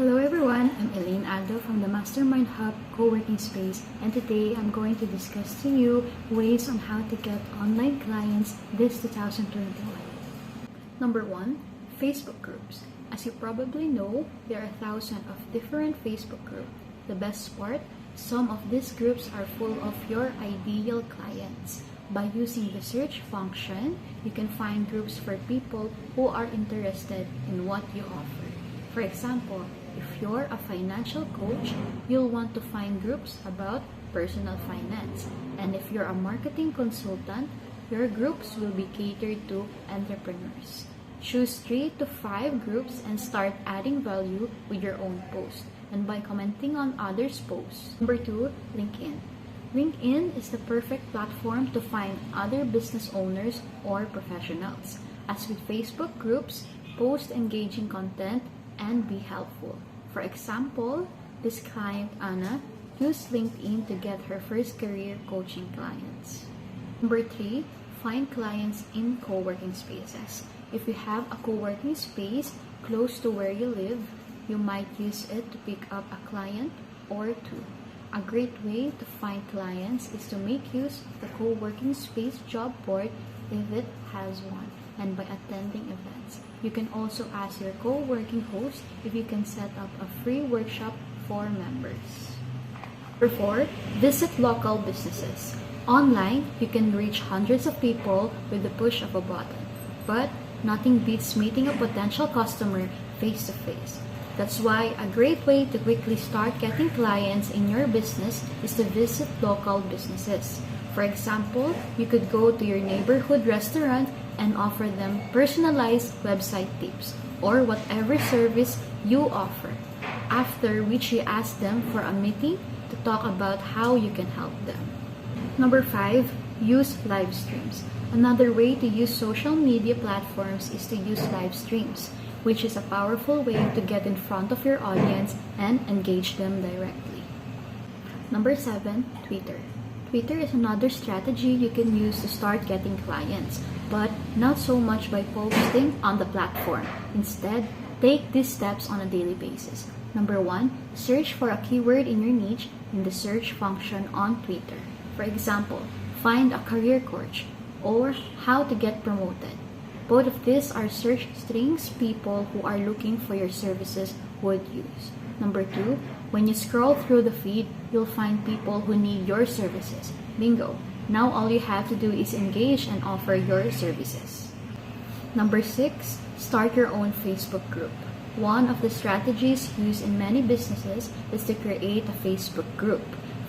Hello everyone, I'm Elaine Aldo from the Mastermind Hub co-working space, and today I'm going to discuss to you ways on how to get online clients this 2021. Number 1, Facebook groups. As you probably know, there are thousands of different Facebook groups. The best part, some of these groups are full of your ideal clients. By using the search function, you can find groups for people who are interested in what you offer. For example, if you're a financial coach, you'll want to find groups about personal finance. And if you're a marketing consultant, your groups will be catered to entrepreneurs. Choose 3 to 5 groups and start adding value with your own post and by commenting on others' posts. Number 2, LinkedIn. LinkedIn is the perfect platform to find other business owners or professionals. As with Facebook groups, post engaging content and be helpful. For example, this client, Anna, used LinkedIn to get her first career coaching clients. Number 3, find clients in co-working spaces. If you have a co-working space close to where you live, you might use it to pick up a client or 2. A great way to find clients is to make use of the co-working space job board if it has one, and by attending events. You can also ask your co-working host if you can set up a free workshop for members. Number 4, visit local businesses. Online, you can reach hundreds of people with the push of a button, but nothing beats meeting a potential customer face-to-face. That's why a great way to quickly start getting clients in your business is to visit local businesses. For example, you could go to your neighborhood restaurant and offer them personalized website tips or whatever service you offer, after which you ask them for a meeting to talk about how you can help them. Number 5, use live streams. Another way to use social media platforms is to use live streams, which is a powerful way to get in front of your audience and engage them directly. Number 7, Twitter. Twitter is another strategy you can use to start getting clients, but not so much by posting on the platform. Instead, take these steps on a daily basis. Number 1, search for a keyword in your niche in the search function on Twitter. For example, find a career coach or how to get promoted. Both of these are search strings people who are looking for your services would use. Number 2, when you scroll through the feed, you'll find people who need your services. Bingo! Now all you have to do is engage and offer your services. Number 6, start your own Facebook group. One of the strategies used in many businesses is to create a Facebook group,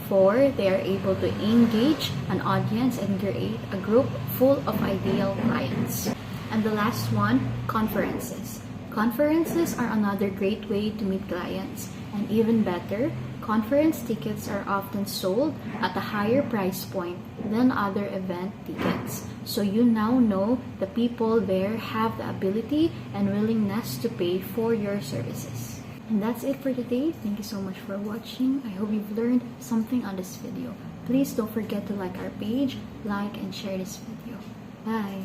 for they are able to engage an audience and create a group full of ideal clients. And the last one, conferences. Conferences are another great way to meet clients. And even better, conference tickets are often sold at a higher price point than other event tickets. So you now know the people there have the ability and willingness to pay for your services. And that's it for today. Thank you so much for watching. I hope you've learned something on this video. Please don't forget to like our page, like and share this video. Bye!